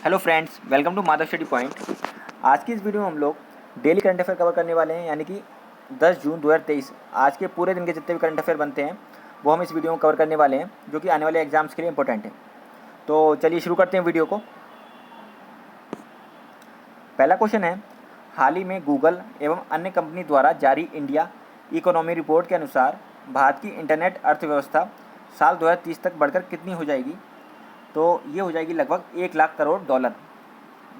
Hello friends, welcome to Madhav Study Point. आज की इस वीडियो में हम लोग डेली करंट अफेयर कवर करने वाले हैं, यानी कि 10 जून 2023 आज के पूरे दिन के जितने भी करंट अफेयर बनते हैं वो हम इस वीडियो में कवर करने वाले हैं, जो कि आने वाले एग्जाम्स के लिए इंपॉर्टेंट है। तो चलिए शुरू करते हैं वीडियो को। पहला क्वेश्चन है, हाल ही में गूगल एवं अन्य कंपनी द्वारा जारी इंडिया इकोनॉमी रिपोर्ट के अनुसार भारत की इंटरनेट अर्थव्यवस्था साल 2030 तक बढ़कर कितनी हो जाएगी? तो ये हो जाएगी लगभग 1 लाख करोड़ डॉलर।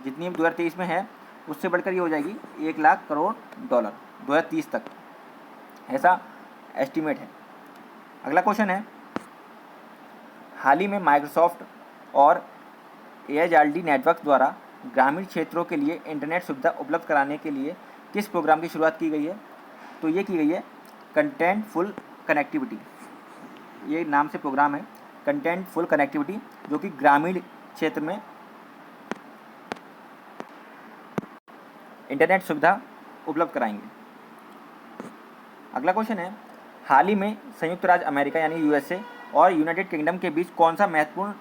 जितनी 2023 में है उससे बढ़कर ये हो जाएगी 1 लाख करोड़ डॉलर 2030 तक, ऐसा एस्टीमेट है। अगला क्वेश्चन है, हाल ही में माइक्रोसॉफ्ट और एयरटेल नेटवर्क द्वारा ग्रामीण क्षेत्रों के लिए इंटरनेट सुविधा उपलब्ध कराने के लिए किस प्रोग्राम की शुरुआत की गई है? तो ये की गई है कंटेंट फुल कनेक्टिविटी। ये नाम से प्रोग्राम है कंटेंट फुल कनेक्टिविटी, जो कि ग्रामीण क्षेत्र में इंटरनेट सुविधा उपलब्ध कराएंगे। अगला क्वेश्चन है, हाल ही में संयुक्त राज्य अमेरिका यानी यूएसए और यूनाइटेड किंगडम के बीच कौन सा महत्वपूर्ण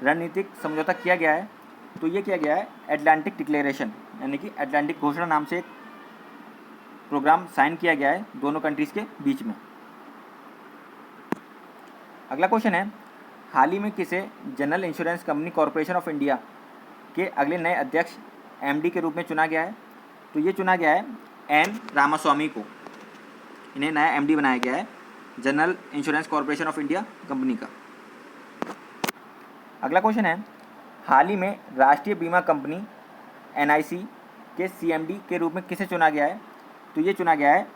रणनीतिक समझौता किया गया है? तो ये किया गया है एटलांटिक डिक्लेरेशन, यानी कि अटलांटिक घोषणा नाम से एक प्रोग्राम साइन किया गया है दोनों कंट्रीज़ के बीच में। अगला क्वेश्चन है, हाल ही में किसे general insurance company corporation of India के अगले नए अध्यक्ष एमडी के रूप में चुना गया है? तो ये चुना गया है एन रामास्वामी को। इन्हें नया एमडी बनाया गया है general insurance corporation of India company का। अगला क्वेश्चन है, हाल ही में राष्ट्रीय बीमा कंपनी एनआईसी के सीएमडी के रूप में किसे चुना गया है? तो ये चुना गया है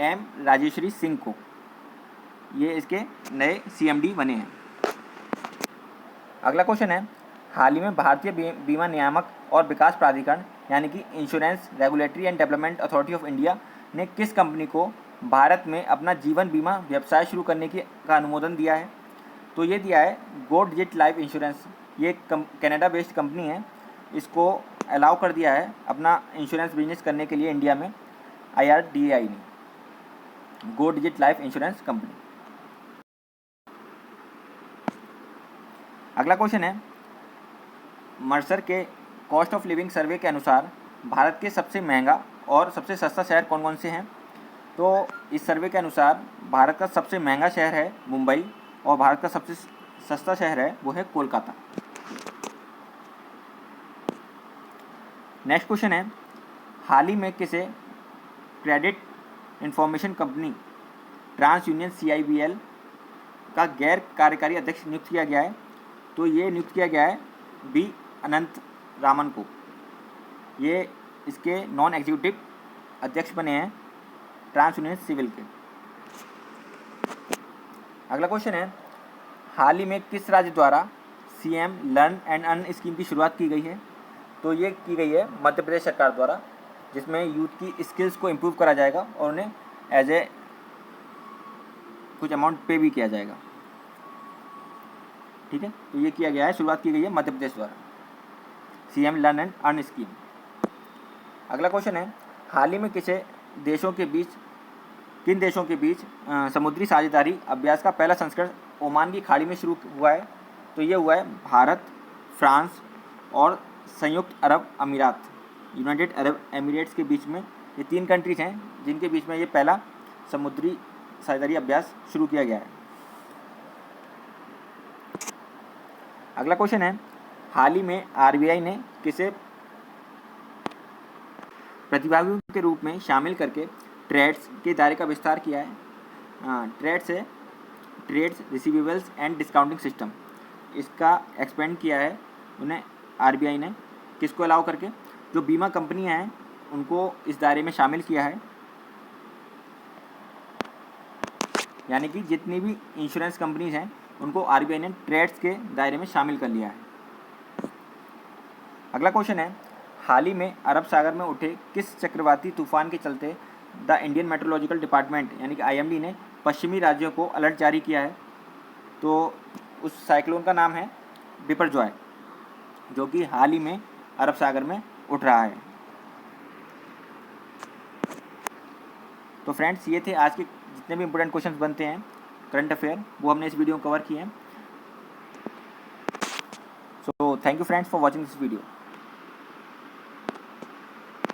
एम राजेश्वरी सिंह को। ये इसके नए सीएमडी बने हैं। अगला क्वेश्चन है, हाल ही में भारतीय बीमा नियामक और विकास प्राधिकरण यानी कि insurance regulatory and development authority of India ने किस कंपनी को भारत में अपना जीवन बीमा व्यवसाय शुरू करने का अनुमोदन दिया है? तो ये दिया है गो डिजिट लाइफ इंश्योरेंस। ये कनाडा बेस्ड कंपनी है, इसको अलाउ कर दिया है अपना इंश्योरेंस बिजनेस करने के लिए इंडिया में IRDAI ने, गो डिजिट लाइफ इंश्योरेंस कंपनी। अगला क्वेश्चन है, मर्सर के कॉस्ट ऑफ लिविंग सर्वे के अनुसार भारत के सबसे महंगा और सबसे सस्ता शहर कौन कौन से हैं? तो इस सर्वे के अनुसार भारत का सबसे महंगा शहर है मुंबई और भारत का सबसे सस्ता शहर है वो है कोलकाता। नेक्स्ट क्वेश्चन है, हाल ही में किसे credit information company TransUnion CIBL का गैर कार्यकारी अध्यक्ष नियुक्त किया गया है? तो ये नियुक्त किया गया है बी अनंत रामन को। ये इसके नॉन एग्जीक्यूटिव अध्यक्ष बने हैं ट्रांस यूनियन सिविल के। अगला क्वेश्चन है, हाल ही में किस राज्य द्वारा CM learn and earn scheme की शुरुआत की गई है? तो ये की गई है मध्य प्रदेश सरकार द्वारा, जिसमें यूथ की स्किल्स को इम्प्रूव करा जाएगा और उन्हें एज ए कुछ अमाउंट पे भी किया जाएगा। ठीक है, तो ये किया गया है, शुरुआत की गई है मध्य प्रदेश द्वारा CM learn and earn scheme. अगला क्वेश्चन है, हाल ही में किन देशों के बीच समुद्री साझेदारी अभ्यास का पहला संस्करण ओमान की खाड़ी में शुरू हुआ है? तो ये हुआ है भारत, फ्रांस और संयुक्त अरब अमीरात, यूनाइटेड अरब एमिरेट्स के बीच में। ये 3 कंट्रीज हैं जिनके बीच में ये पहला समुद्री साझेदारी अभ्यास शुरू किया गया है। अगला क्वेश्चन है, हाल ही में RBI ने किसे प्रतिभागियों के रूप में शामिल करके ट्रेड्स के दायरे का विस्तार किया है? Trades receivables and discounting system, इसका एक्सपेंड किया है उन्हें RBI ने। किसको अलाउ करके? जो बीमा कंपनियां हैं उनको इस दायरे में शामिल किया है, यानी कि जितनी भी इंश्योरेंस कंपनीज हैं उनको RBI ने ट्रेड्स के दायरे में शामिल कर लिया है। अगला क्वेश्चन है, हाल ही में अरब सागर में उठे किस चक्रवाती तूफान के चलते द इंडियन मेट्रोलॉजिकल डिपार्टमेंट यानी कि IMD ने पश्चिमी राज्यों को अलर्ट जारी किया है? तो उस साइक्लोन का नाम है बिपरजॉय, जो कि हाल ही में अरब सागर में उठ रहा है। तो फ्रेंड्स, ये थे आज के जितने भी इंपॉर्टेंट क्वेश्चंस बनते हैं करंट अफेयर, वो हमने इस वीडियो में कवर किए हैं। So thank you friends for watching this video.